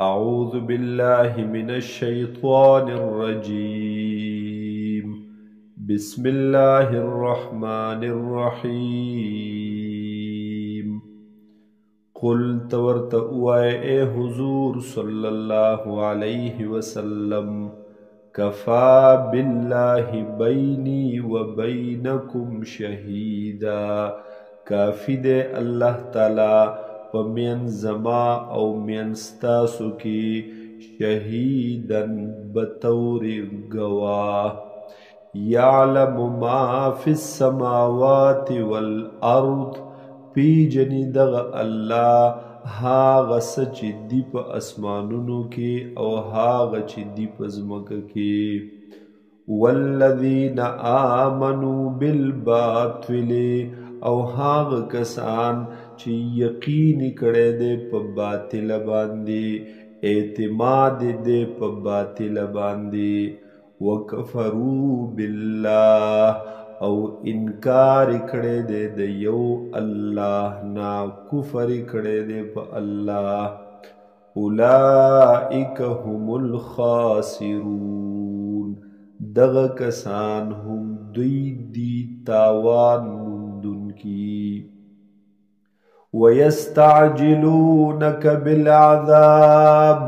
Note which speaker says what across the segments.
Speaker 1: أعوذ بالله من الشيطان الرجيم. بسم الله الرحمن الرحيم. قل تورت اے حضور صلی اللہ علیہ وسلم، کفا باللہ بینی و بینکم شہیدا، کافی دے اللہ تعالی پمین زما او مین ستاسو کی شہیدن بطور گواہ، یعلم ما فی السماوات والارض، پی جنی دغ اللہ هاغ سچ دی پا اسمانونو کی او هاغ چی دی پا زمکا کی، والذین آمنوا بالباطل، او هاغ کسان چی یقینی کڑے دے پا باطل باندی، اعتماد دے پا باطل باندی، وکفروا باللہ، او انکار کڑے دے دے یو اللہ نا، کفر کڑے دے پا اللہ، اولئک هم الخاسرون، دغ کسان هم دوی دی تاوان مندن کی، وَيَسْتَعْجِلُونَكَ بِالْعَذَابِ،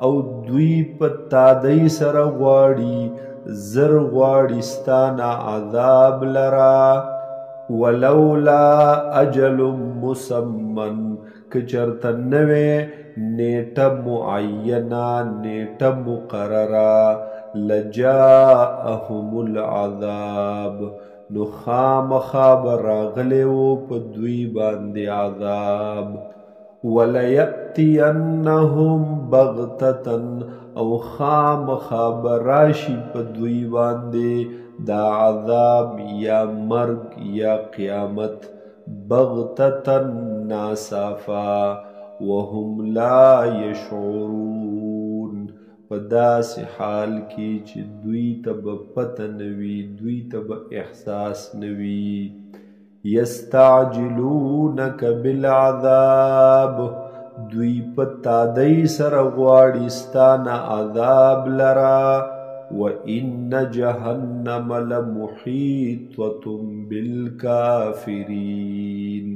Speaker 1: او دوی پا تادی سر غواړي، زر غواړي ستانا عذاب لرا، ولولا اجل مسمن، کچرت نوے نیٹا معینہ نیٹا مقررہ، لجاءهم العذاب، نو خامخا براغلیو پا دوی باندی عذاب، وَلَيَأْتِيَنَّهُمْ بَغْتَةً، او خامخا براشی پا دوی باندی دا عذاب یا مرگ یا قیامت، بغتةً ناصافا، وهم لا یشعرون، پا داس حال کی چی دوی تب پتہ نوی، دوی تب احساس نوی، یستعجلونک بالعذاب، دوی پا تادی سر غواړي ستانا عذاب لرا، وَإِنَّ جَهَنَّمَ لَمُحِيطَةٌ بِالْكَافِرِينَ،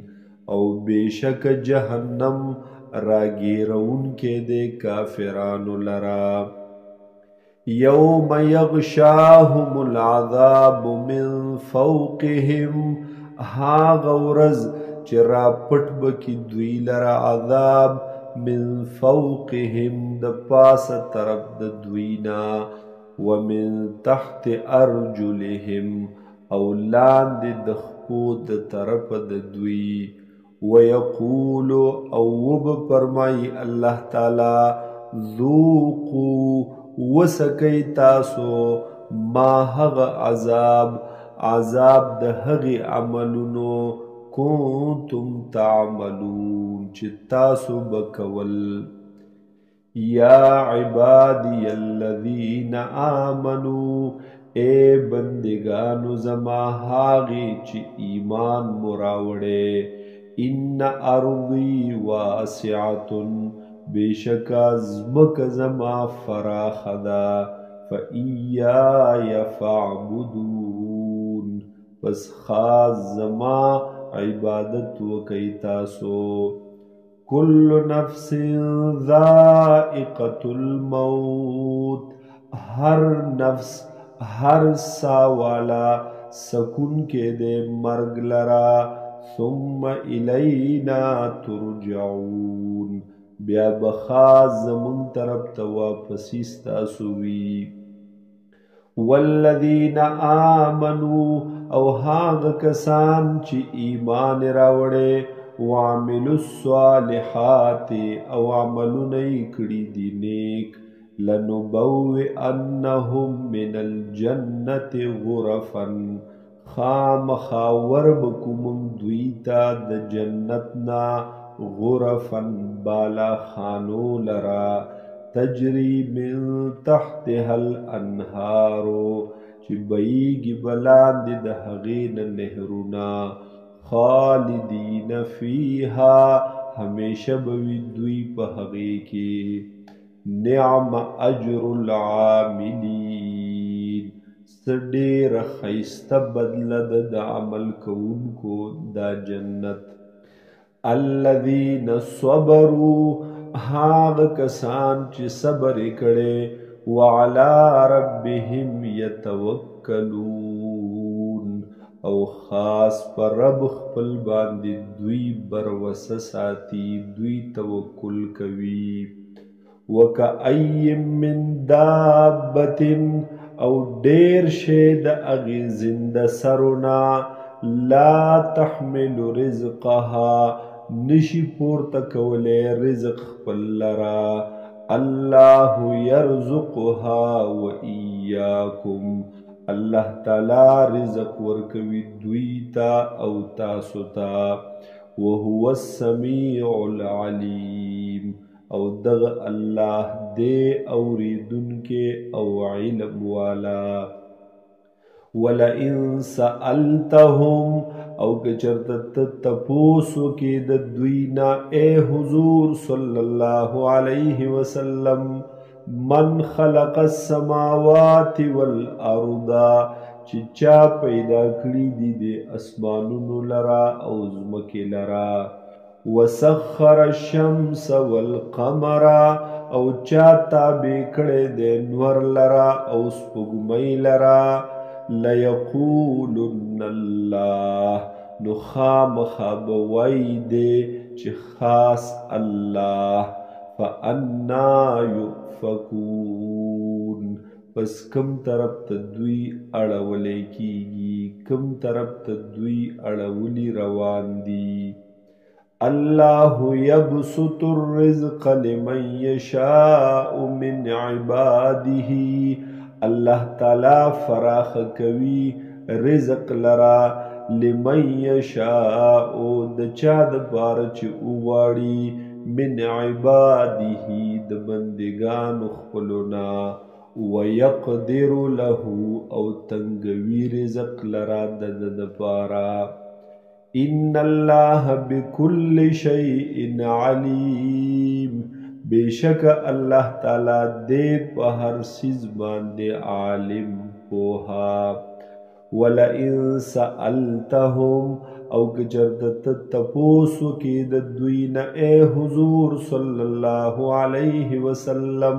Speaker 1: او بیشک جہنم راگیرون کے دے کافرانو لرا، یوم یغشاہم العذاب من فوقهم، هاغ ورز چرا پٹ بکی دوی لرا عذاب، من فوقهم د پاس طرف د دوینا، ومن تحت ارجلهم، او لاند د خپو د طرف د دوی، ویقول او وب فرمائی اللہ تعالی، ذوقو وسکی تاسو، ما هغ عذاب، عذاب د هغ عملونو، کنتم تعملون چی تاسو بکول، یا عبادی الذین آمنوا، اے بندگانو زما هاغی چی ایمان مراوڑے، ان ارضی واسعتن، بیشکا زمک زما فراخ دا، فَإِيَّايَ فَاعْبُدُونَ، پس خاص زما عبادت وکی تاسو، کل نفس ذائقة الموت، ہر نفس ہر ساوالا سکون کے دے مرگ لرا، ثم الینا ترجعون، بیا بخاص زمون طرف تا واپسی ستاسو وی، والذین آمنوا، او هاغ کسان چی ایمان راوڑے، وعملوا الصالحات، او عملون اکڑی دی نیک، لنبوئنهم من الجنت غرفا، خام خاور بکمم دویتا د جنتنا، غرفا بالا خانو لرا، تجری من تحتها الانہارو، چی بیگی بلاند د هغین نهرونا، خالدین فیہا، ہمیشہ بوی دوی پا ہغی کی، نعم اجر العاملین سډیر خیسته بدله ده د عمل کوونکو دا جنت. الذین صبروا هاغه کسان چې صبر کړي وعلى ربهم یتوکلون او خاص پر رب خپل باندې دوی بروسه ساتي دوی توکل کوي. وکأی من دابة او ډیر شی د اغې زنده سرونه لا تحمل رزقها نشي پورته کولی رزق خپل لرا الله یرزقها و ایاکم الله تعالی رزق ورکوي دوی ته او تاسو ته وهو السمیع العلیم او دغه الله دې اوریدونکې او علم والا. ولئن سألتهم او که چرته ته تپوسو کې د دوی نه اے حضور صلی الله علیه وسلم من خلق السماوات والارض چې چا پیدا کړي دي د اسمانونو لرا او ځمکې لرا وسخر الشمس والقمر او چا تابع کړي د نور لرا او سپوږمۍ لرا لیقولن الله نو خامخا به وایي دی چې خاص الله. فانا یؤفکون پس کم طرف ته دوی اړولی کیږي کم طرف ته دوی اړولی روان دي. الله یبسط الرزق لمن یشاء من عباده الله تعالی فراخ کوي رزق لرا لمن یشاء د چا د پاره چې وغواړي من عباده د بندگانو خپلونا ويقدر له او تنگوي رزق لرا د پاره. ان الله بكل شيء عليم بیشک الله تعالی دې په هر سیز باندې عالم پوها. ولئن سألتهم او که چرته تپوسو کې د دوی نه اے حضور صلی الله علیه وسلم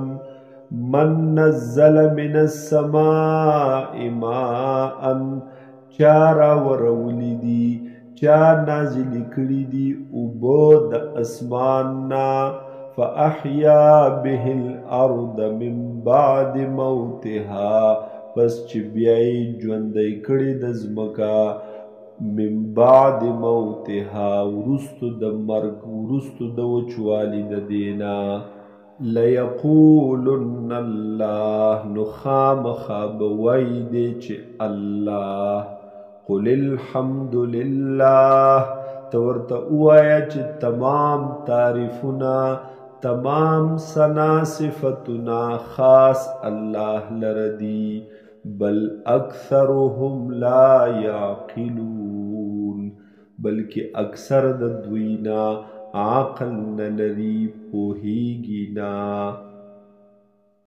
Speaker 1: من نزل من السماء ماء چا راورولی دي چا نازل کړي دي اوبه د اسمان نه فاحیا به الارض من بعد موتها پس چې بیا یې ژوندی کړي د ځمکه من بعد موتها وروستو د مرګ وروستو د وچوالي د دینا. لیقولن الله نو خامخا به وایي دی چې الله. قل الحمد لله ته ورته ووایه چې تمام تعریفونه تمام ثنا صفتنا خاص الله لره دي بل اکثرهم لا یعقلون بلکې اکثر د دوی نه عقل نه لري پوهیږي نه.